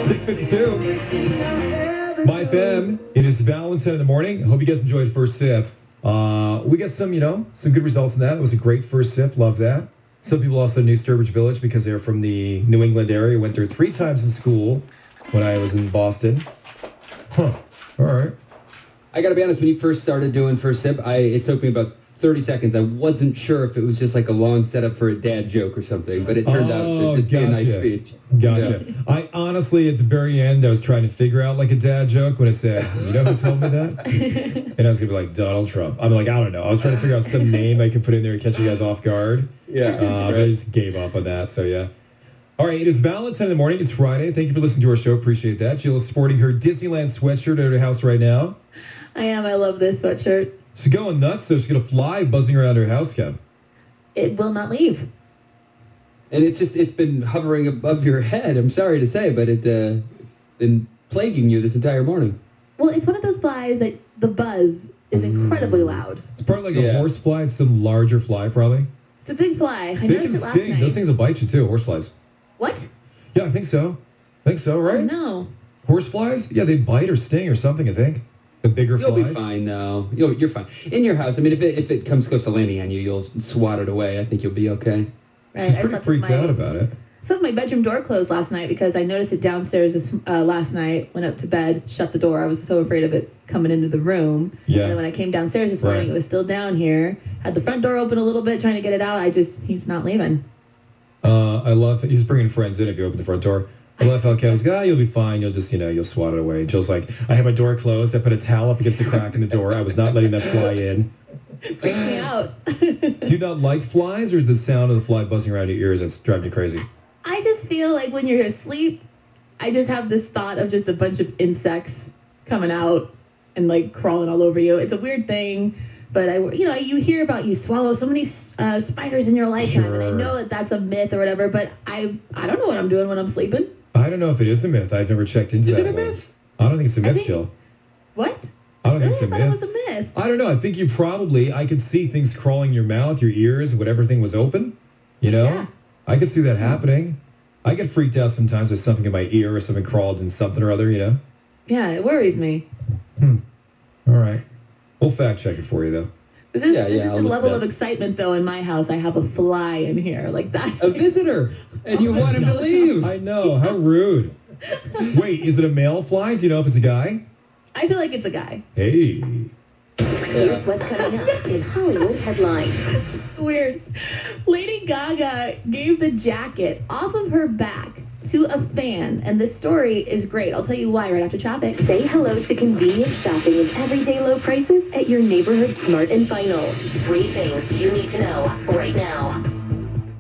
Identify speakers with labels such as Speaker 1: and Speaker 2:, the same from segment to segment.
Speaker 1: 6:52. MyFM. It is Valentine in the morning. Hope you guys enjoyed First Sip. We got some good results in that. It was a great first sip. Love that. Some people also knew Sturbridge Village because they're from the New England area. Went there 3 times in school when I was in Boston. Huh. All right.
Speaker 2: I got to be honest, when you first started doing First Sip, it took me about 30 seconds. I wasn't sure if it was just like a long setup for a dad joke or something, but it turned out to be a nice speech.
Speaker 1: Gotcha. Yeah. I honestly, at the very end, I was trying to figure out like a dad joke when I said, you know who told me that? And I was going to be like, Donald Trump. I'm like, I don't know. I was trying to figure out some name I could put in there and catch you guys off guard.
Speaker 2: Yeah.
Speaker 1: But I just gave up on that, so yeah. All right, it is Valentine in the morning. It's Friday. Thank you for listening to our show. Appreciate that. Jill is sporting her Disneyland sweatshirt at her house right now.
Speaker 3: I am. I love this sweatshirt.
Speaker 1: She's going nuts, though. She's going to fly buzzing around her house, Kev.
Speaker 3: It will not leave.
Speaker 2: And it's been hovering above your head, I'm sorry to say, but it's been plaguing you this entire morning.
Speaker 3: Well, it's one of those flies that the buzz is incredibly loud.
Speaker 1: It's probably like a horse fly. It's some larger fly, probably.
Speaker 3: It's a big fly. I
Speaker 1: they
Speaker 3: noticed
Speaker 1: can
Speaker 3: it last
Speaker 1: sting.
Speaker 3: night.
Speaker 1: Those things will bite you, too, horse flies.
Speaker 3: What?
Speaker 1: Yeah, I think so. Right?
Speaker 3: Oh, no.
Speaker 1: Horse flies? Yeah, they bite or sting or something, I think. The bigger
Speaker 2: You'll
Speaker 1: flies.
Speaker 2: be fine, though. You're fine. In your house, I mean, if it comes close to landing on you, you'll swat it away. I think you'll be okay.
Speaker 3: Right.
Speaker 1: She's pretty freaked out about it.
Speaker 3: I slept with my bedroom door closed last night because I noticed it downstairs last night. Went up to bed, shut the door. I was so afraid of it coming into the room.
Speaker 1: Yeah.
Speaker 3: And then when I came downstairs this morning, it was still down here. Had the front door open a little bit, trying to get it out. He's not leaving.
Speaker 1: I love that he's bringing friends in if you open the front door. I love how Kevin's like, you'll be fine. You'll just, you'll swat it away. Jill's like, I had my door closed. I put a towel up against the crack in the door. I was not letting that fly in.
Speaker 3: Freaks me out.
Speaker 1: Do you not like flies, or is the sound of the fly buzzing around your ears that's driving you crazy?
Speaker 3: I just feel like when you're asleep, I just have this thought of just a bunch of insects coming out and like crawling all over you. It's a weird thing, but you hear about you swallow so many spiders in your lifetime, and I know that that's a myth or whatever, but I don't know what I'm doing when I'm sleeping.
Speaker 1: I don't know if it is a myth. I've never checked into that.
Speaker 2: Is it a myth?
Speaker 1: I don't think it's a myth, Jill.
Speaker 3: What?
Speaker 1: I don't think
Speaker 3: Really?
Speaker 1: it's a
Speaker 3: I thought
Speaker 1: myth.
Speaker 3: it was a myth.
Speaker 1: I don't know. I think I could see things crawling in your mouth, your ears, whatever thing was open.
Speaker 3: Yeah.
Speaker 1: I could see that happening. I get freaked out sometimes with something in my ear or something crawled in something or other,
Speaker 3: Yeah, it worries me.
Speaker 1: All right. We'll fact check it for you, though.
Speaker 3: This is the level of excitement, though, in my house. I have a fly in here. Like, that's
Speaker 2: a visitor, and you want him to leave.
Speaker 1: I know. How rude. Wait, is it a male fly? Do you know if it's a guy?
Speaker 3: I feel like it's a guy.
Speaker 1: Hey.
Speaker 4: Here's what's coming up in Hollywood headlines.
Speaker 3: Weird. Lady Gaga gave the jacket off of her back to a fan, and the story is great. I'll tell you why right after traffic.
Speaker 4: Say hello to convenient shopping and everyday low prices at your neighborhood Smart and Final. 3 things you need to know right now.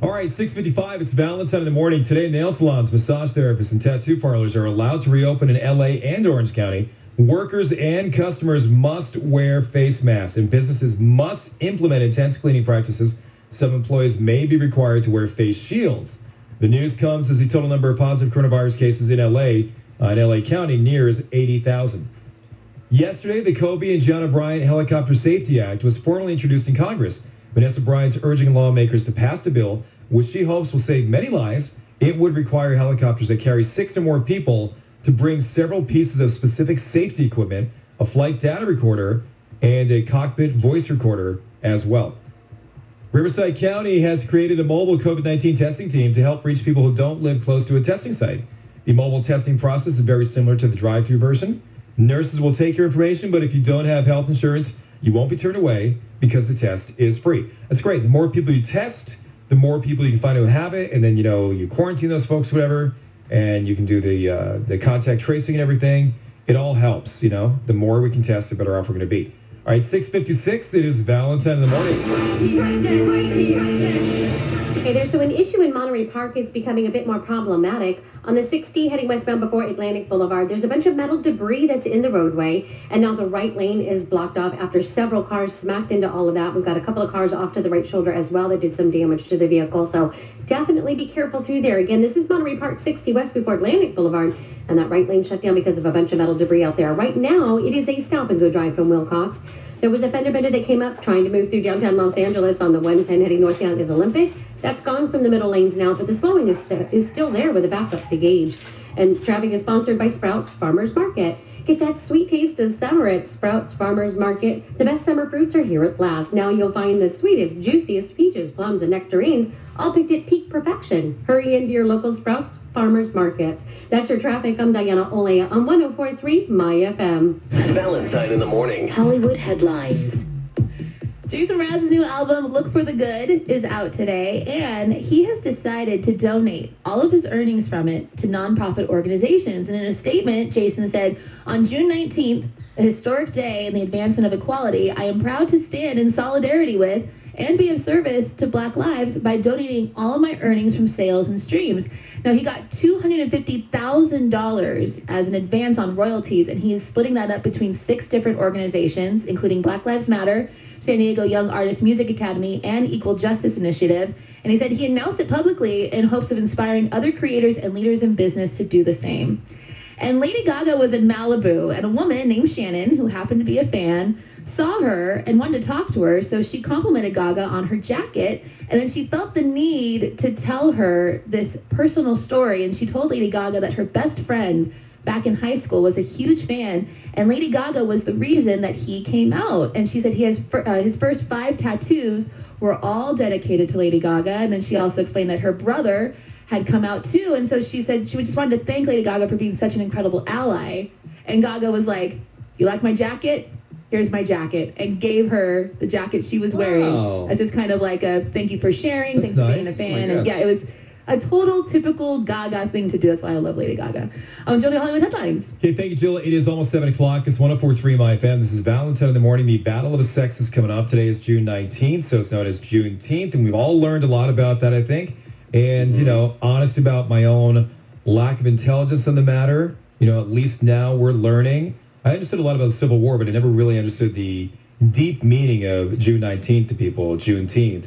Speaker 1: All right, 6:55. It's Valentine in the morning. Today, nail salons, massage therapists, and tattoo parlors are allowed to reopen in LA and Orange County. Workers and customers must wear face masks, and businesses must implement intense cleaning practices. Some employees may be required to wear face shields. The news comes as the total number of positive coronavirus cases in LA County nears 80,000. Yesterday, the Kobe and Gianna Bryant Helicopter Safety Act was formally introduced in Congress. Vanessa Bryant's urging lawmakers to pass the bill, which she hopes will save many lives. It would require helicopters that carry 6 or more people to bring several pieces of specific safety equipment, a flight data recorder, and a cockpit voice recorder as well. Riverside County has created a mobile COVID-19 testing team to help reach people who don't live close to a testing site. The mobile testing process is very similar to the drive-through version. Nurses will take your information, but if you don't have health insurance, you won't be turned away because the test is free. That's great. The more people you test, the more people you can find who have it, and then, you quarantine those folks, whatever, and you can do the contact tracing and everything. It all helps, The more we can test, the better off we're going to be. All right, 6:56. It is Valentine in the morning.
Speaker 5: Okay, there's an issue in Monterey Park is becoming a bit more problematic. On the 60 heading westbound before Atlantic Boulevard, there's a bunch of metal debris that's in the roadway, and now the right lane is blocked off after several cars smacked into all of that. We've got a couple of cars off to the right shoulder as well that did some damage to the vehicle, so definitely be careful through there. Again, this is Monterey Park 60 west before Atlantic Boulevard, and that right lane shut down because of a bunch of metal debris out there. Right now, it is a stop-and-go drive from Wilcox. There was a fender bender that came up trying to move through downtown Los Angeles on the 110 heading northbound to the Olympic. That's gone from the middle lanes now, but the slowing is still there with a backup to gauge. And traffic is sponsored by Sprouts Farmers Market. Get that sweet taste of summer at Sprouts Farmers Market. The best summer fruits are here at last. Now you'll find the sweetest, juiciest peaches, plums, and nectarines, all picked at peak perfection. Hurry into your local Sprouts Farmers Markets. That's your traffic. I'm Diana Olea on 104.3 MyFM.
Speaker 6: Valentine in the morning.
Speaker 4: Hollywood headlines.
Speaker 3: Jason Mraz's new album, Look for the Good, is out today, and he has decided to donate all of his earnings from it to nonprofit organizations. And in a statement, Jason said, on June 19th, a historic day in the advancement of equality, I am proud to stand in solidarity with and be of service to Black lives by donating all of my earnings from sales and streams. Now, he got $250,000 as an advance on royalties, and he is splitting that up between 6 different organizations, including Black Lives Matter, San Diego Young Artist Music Academy, and Equal Justice Initiative. And he said he announced it publicly in hopes of inspiring other creators and leaders in business to do the same. And Lady Gaga was in Malibu, and a woman named Shannon, who happened to be a fan, saw her and wanted to talk to her, so she complimented Gaga on her jacket, and then she felt the need to tell her this personal story, and she told Lady Gaga that her best friend back in high school was a huge fan, and Lady Gaga was the reason that he came out. And she said he has his first 5 tattoos were all dedicated to Lady Gaga, and then she also explained that her brother had come out too, and so she said she just wanted to thank Lady Gaga for being such an incredible ally. And Gaga was like, you like my jacket? Here's my jacket, and gave her the jacket she was wearing as just kind of like a thank you for sharing, thanks for being a fan. And yeah, it was a total typical Gaga thing to do. That's why I love Lady Gaga. Jill, the Hollywood headlines.
Speaker 1: Okay, thank you, Jill. It is almost 7 o'clock. It's 104.3 MyFM. This is Valentine in the morning. The Battle of the Sexes coming up. Today is June 19th, so it's known as Juneteenth, and we've all learned a lot about that, I think. And, you know, honest about my own lack of intelligence on the matter. You know, at least now we're learning. I understood a lot about the Civil War, but I never really understood the deep meaning of June 19th to people, Juneteenth.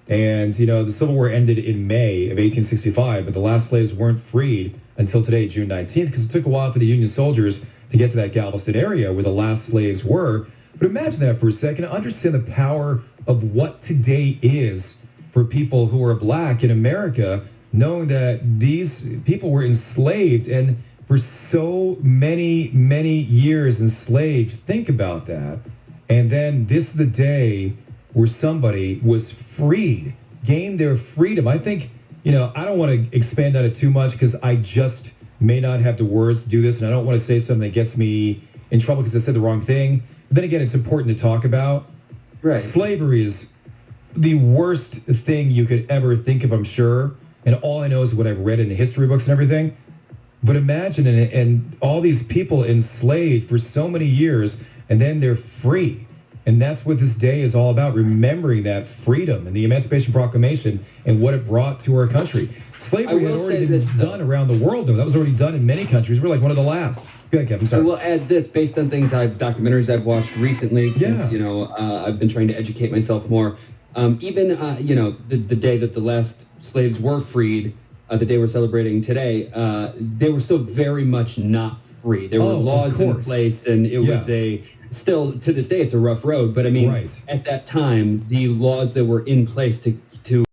Speaker 1: And, you know, the Civil War ended in May of 1865, but the last slaves weren't freed until today, June 19th, because it took a while for the Union soldiers to get to that Galveston area where the last slaves were. But imagine that for a second. Understand the power of what today is for people who are Black in America, knowing that these people were enslaved and for so many, many years enslaved. Think about that. And then this is the day where somebody was freed, gained their freedom. I think, you know, I don't want to expand on it too much because I just may not have the words to do this, and I don't want to say something that gets me in trouble because I said the wrong thing. But then again, it's important to talk about. Right. Slavery is the worst thing you could ever think of, I'm sure. And all I know is what I've read in the history books and everything. But imagine and all these people enslaved for so many years, and then they're free. And that's what this day is all about, remembering that freedom and the Emancipation Proclamation and what it brought to our country. Slavery had already been done around the world, though. That was already done in many countries. We're like one of the last. Go ahead, Kevin. Sorry.
Speaker 2: I will add this, based on documentaries I've watched recently, since, you know, I've been trying to educate myself more. Even, you know, the day that the last slaves were freed, the day we're celebrating today, they were still very much not free. There were laws in place, and it was still to this day, it's a rough road. But I mean, at that time, the laws that were in place to